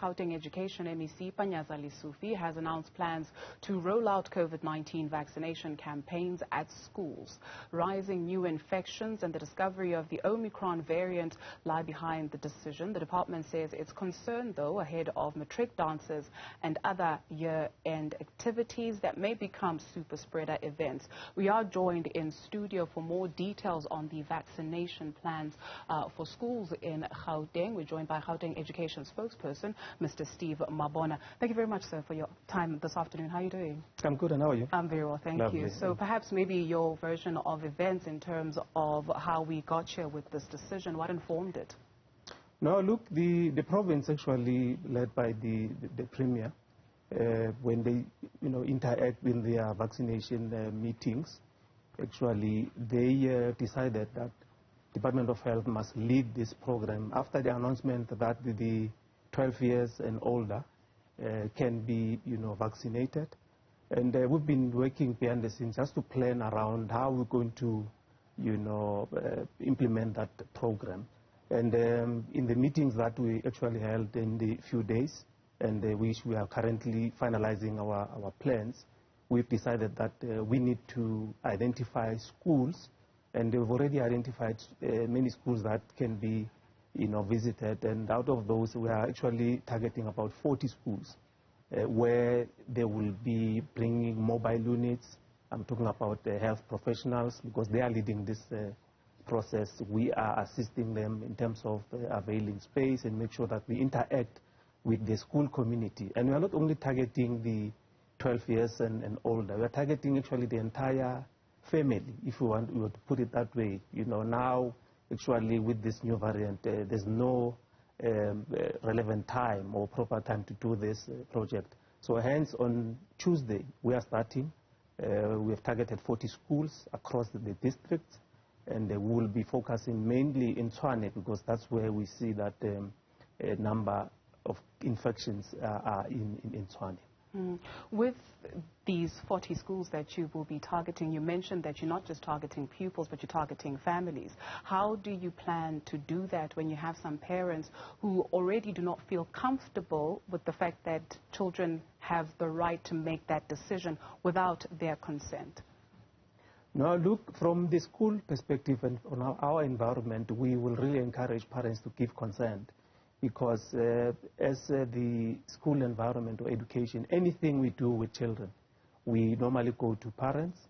Gauteng Education MEC Panyaza Lesufi has announced plans to roll out COVID-19 vaccination campaigns at schools. Rising new infections and the discovery of the Omicron variant lie behind the decision. The department says it's concerned, though, ahead of matric dances and other year-end activities that may become super spreader events. We are joined in studio for more details on the vaccination plans for schools in Gauteng. We're joined by Gauteng Education Spokesperson, Mr. Steve Mabona. Thank you very much, sir, for your time this afternoon. How are you doing? I'm good, and how are you? I'm very well, thank you. So perhaps maybe your version of events in terms of how we got here with this decision. What informed it? No, look, the province actually led by the Premier, when they interact with their vaccination meetings, actually they decided that Department of Health must lead this program after the announcement that the 12 years and older can be, vaccinated. And we've been working behind the scenes just to plan around how we're going to, implement that program. And in the meetings that we actually held in the few days, and which we are currently finalizing our plans, we've decided that we need to identify schools, and we've already identified many schools that can be visited, and out of those we are actually targeting about 40 schools where they will be bringing mobile units. I'm talking about health professionals because they are leading this process. We are assisting them in terms of availing space and make sure that we interact with the school community. And we are not only targeting the 12 years and older, we are targeting actually the entire family, if we want to put it that way. Now actually with this new variant, there's no relevant time or proper time to do this project. So hence on Tuesday we are starting. We have targeted 40 schools across the districts, and we will be focusing mainly in Tshwane because that's where we see that a number of infections are in Tshwane. With these 40 schools that you will be targeting, you mentioned that you're not just targeting pupils, but you're targeting families. How do you plan to do that when you have some parents who already do not feel comfortable with the fact that children have the right to make that decision without their consent? Now, look, from the school perspective and on our environment, we will really encourage parents to give consent. Because as the school environment or education, anything we do with children, we normally go to parents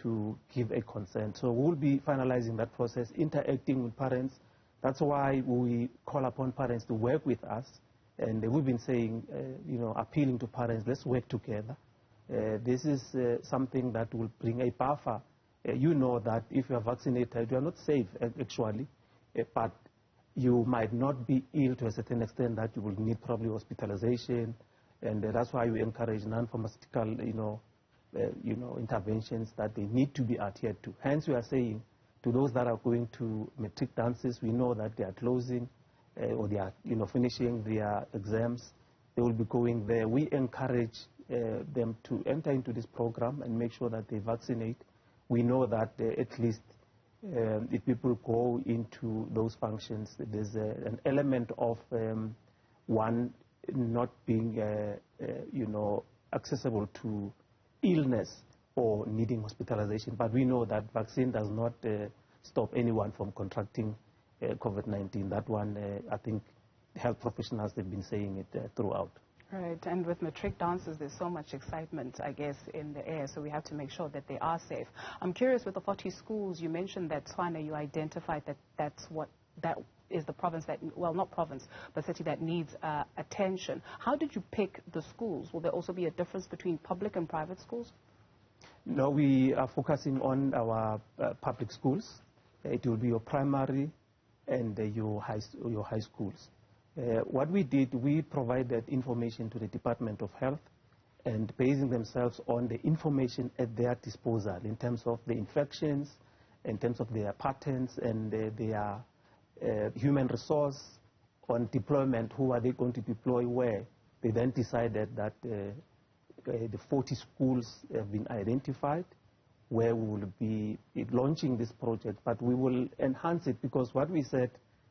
to give a consent. So we'll be finalizing that process, interacting with parents. That's why we call upon parents to work with us. And we've been saying, appealing to parents, let's work together. This is something that will bring a buffer. You know that if you are vaccinated, you are not safe, actually. But you might not be ill to a certain extent that you will need probably hospitalization, and that's why we encourage non-pharmaceutical, interventions that they need to be adhered to. Hence, we are saying to those that are going to matric dances, we know that they are closing or they are, finishing their exams. They will be going there. We encourage them to enter into this program and make sure that they vaccinate. We know that at least if people go into those functions, there's an element of one not being, accessible to illness or needing hospitalization. But we know that vaccine does not stop anyone from contracting COVID-19. That one, I think health professionals have been saying it throughout. Right, and with matric dances, there's so much excitement, I guess, in the air, so we have to make sure that they are safe. I'm curious, with the 40 schools, you mentioned that Tshwane, you identified that is the province that, well, not province, but city that needs attention. How did you pick the schools? Will there also be a difference between public and private schools? No, we are focusing on our public schools. It will be your primary and your high schools. What we did, we provided information to the Department of Health, and basing themselves on the information at their disposal in terms of the infections, in terms of their patterns and their human resource on deployment, who are they going to deploy where. They then decided that the 40 schools have been identified where we will be launching this project, but we will enhance it because what we said,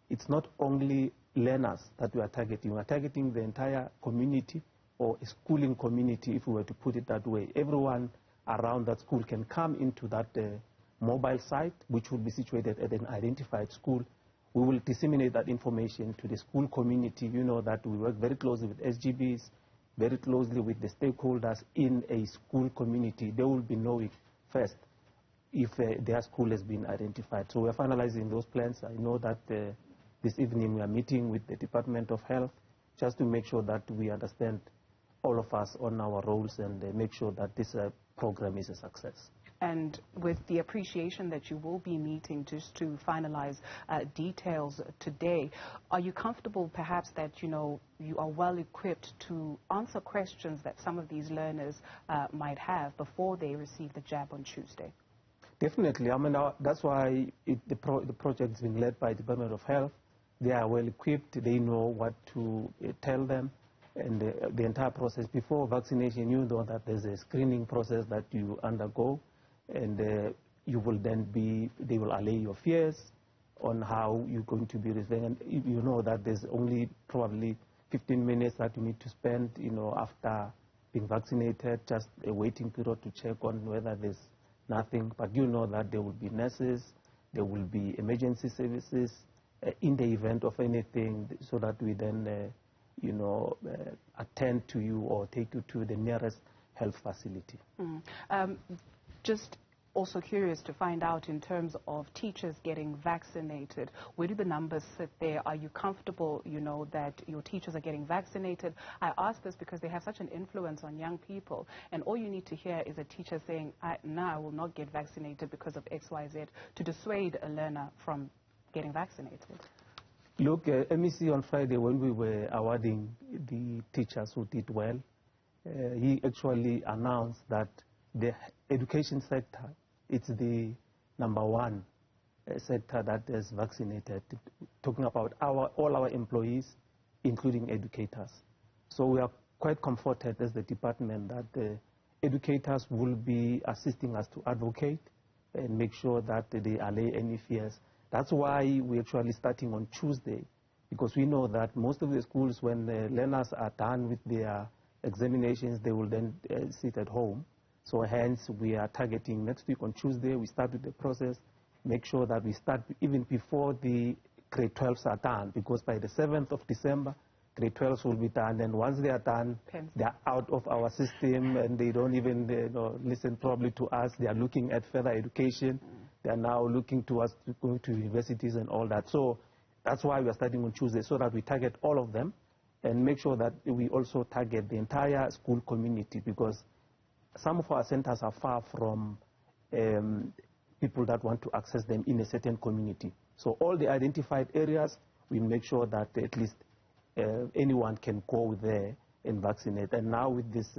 it's not only learners that we are targeting. We are targeting the entire community, or a schooling community, if we were to put it that way. Everyone around that school can come into that mobile site, which will be situated at an identified school. We will disseminate that information to the school community. You know that we work very closely with SGBs, very closely with the stakeholders in a school community. They will be knowing first if their school has been identified. So we're finalizing those plans. I know that this evening we are meeting with the Department of Health just to make sure that we understand, all of us, on our roles, and make sure that this program is a success. And with the appreciation that you will be meeting just to finalize details today, are you comfortable perhaps that, you are well equipped to answer questions that some of these learners might have before they receive the jab on Tuesday? Definitely. I mean, that's why the project is being led by the Department of Health. They are well equipped. They know what to tell them. And the entire process before vaccination, you know that there's a screening process that you undergo, and you will then they will allay your fears on how you're going to be receiving. And you know that there's only probably 15 minutes that you need to spend, after being vaccinated, just a waiting period to check on whether there's nothing. But you know that there will be nurses, there will be emergency services in the event of anything, so that we then attend to you or take you to the nearest health facility. Just also curious to find out, in terms of teachers getting vaccinated, where do the numbers sit there? Are you comfortable, that your teachers are getting vaccinated? I ask this because they have such an influence on young people, and all you need to hear is a teacher saying, no, I will not get vaccinated because of X, Y, Z, to dissuade a learner from getting vaccinated. Look, MEC on Friday, when we were awarding the teachers who did well, he actually announced that the education sector, it's the #1 sector that is vaccinated, talking about all our employees, including educators. So we are quite comforted as the department that the educators will be assisting us to advocate and make sure that they allay any fears. That's why we're actually starting on Tuesday, because we know that most of the schools, when the learners are done with their examinations, they will then sit at home. So hence, we are targeting next week on Tuesday. We start with the process, make sure that we start even before the grade 12s are done, because by the 7th of December, grade 12s will be done. And once they are done, they are out of our system, and they don't even listen probably to us. They are looking at further education. They are now looking to us to go to universities and all that. So that's why we are starting on Tuesday, so that we target all of them and make sure that we also target the entire school community, because some of our centers are far from people that want to access them in a certain community. So all the identified areas, we make sure that at least anyone can go there and vaccinate. And now with this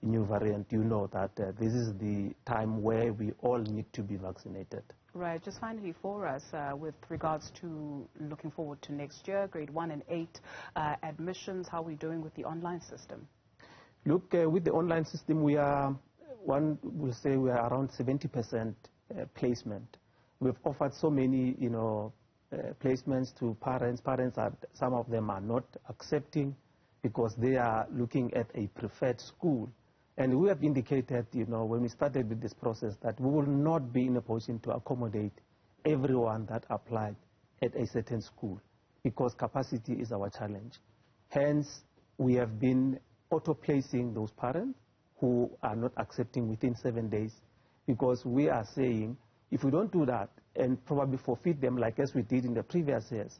new variant, you know that this is the time where we all need to be vaccinated. Right. Just finally for us, with regards to looking forward to next year, grade 1 and 8 admissions, how are we doing with the online system? Look, with the online system, one will say we are around 70% placement. We've offered so many, placements to parents. Some of them are not accepting because they are looking at a preferred school. And we have indicated, when we started with this process, that we will not be in a position to accommodate everyone that applied at a certain school, because capacity is our challenge. Hence, we have been auto-placing those parents who are not accepting within 7 days, because we are saying, if we don't do that and probably forfeit them like as we did in the previous years,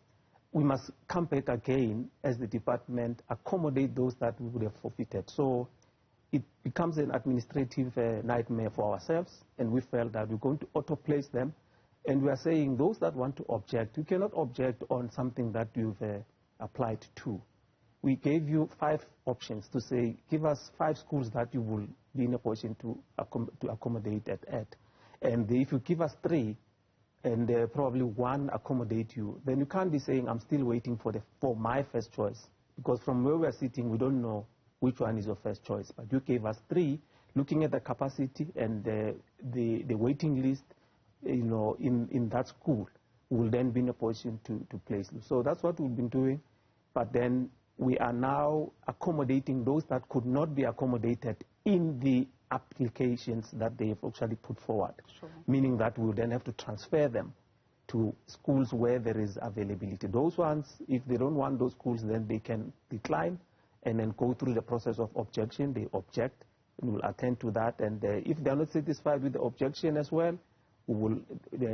we must come back again as the department, accommodate those that we would have forfeited. So it becomes an administrative nightmare for ourselves, and we felt that we're going to auto-place them. And we are saying those that want to object, you cannot object on something that you've applied to. We gave you 5 options to say, give us 5 schools that you will be in a position to accommodate at. And if you give us 3, and probably 1 accommodate you, then you can't be saying, I'm still waiting for my first choice. Because from where we're sitting, we don't know which one is your first choice. But you gave us 3, looking at the capacity and the waiting list, in that school. we will then be in a position to place them. So that's what we've been doing. But then we are now accommodating those that could not be accommodated in the applications that they've actually put forward, sure. Meaning that we'll then have to transfer them to schools where there is availability. Those ones, if they don't want those schools, then they can decline and then go through the process of objection. They object, and we'll attend to that. And if they're not satisfied with the objection as well, we will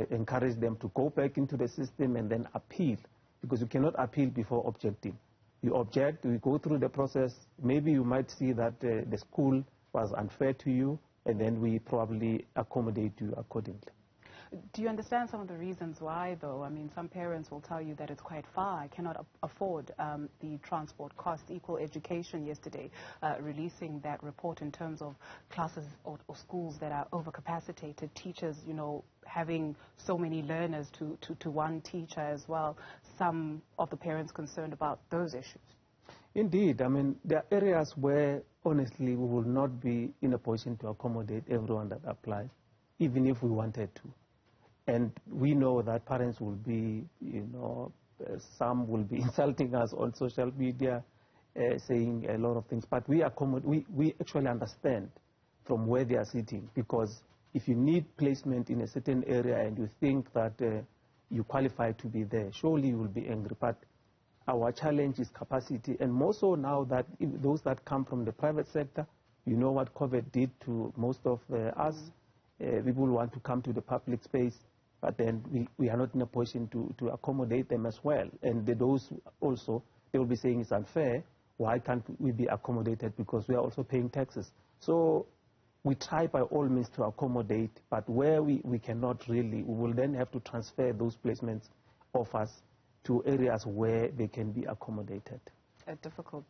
encourage them to go back into the system and then appeal, because you cannot appeal before objecting. You object, we go through the process. Maybe you might see that the school was unfair to you, and then we probably accommodate you accordingly. Do you understand some of the reasons why, though? I mean, some parents will tell you that it's quite far. I cannot afford the transport cost. Equal Education yesterday releasing that report in terms of classes or schools that are overcapacitated, teachers, you know, having so many learners to one teacher as well. Some of the parents concerned about those issues. Indeed. I mean, there are areas where, honestly, we will not be in a position to accommodate everyone that applies, even if we wanted to. And we know that parents will be, you know, some will be insulting us on social media, saying a lot of things. But we actually understand from where they are sitting, because if you need placement in a certain area and you think that you qualify to be there, surely you will be angry. But our challenge is capacity, and more so now that those that come from the private sector, you know what COVID did to most of us. People want to come to the public space, but then we are not in a position to accommodate them as well. And those also, they will be saying it's unfair. Why can't we be accommodated? Because we are also paying taxes. So we try by all means to accommodate, but where we cannot really, we will then have to transfer those placements offers to areas where they can be accommodated. A difficult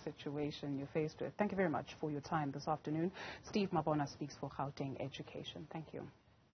situation you're faced with. Thank you very much for your time this afternoon. Steve Mabona speaks for Gauteng Education. Thank you.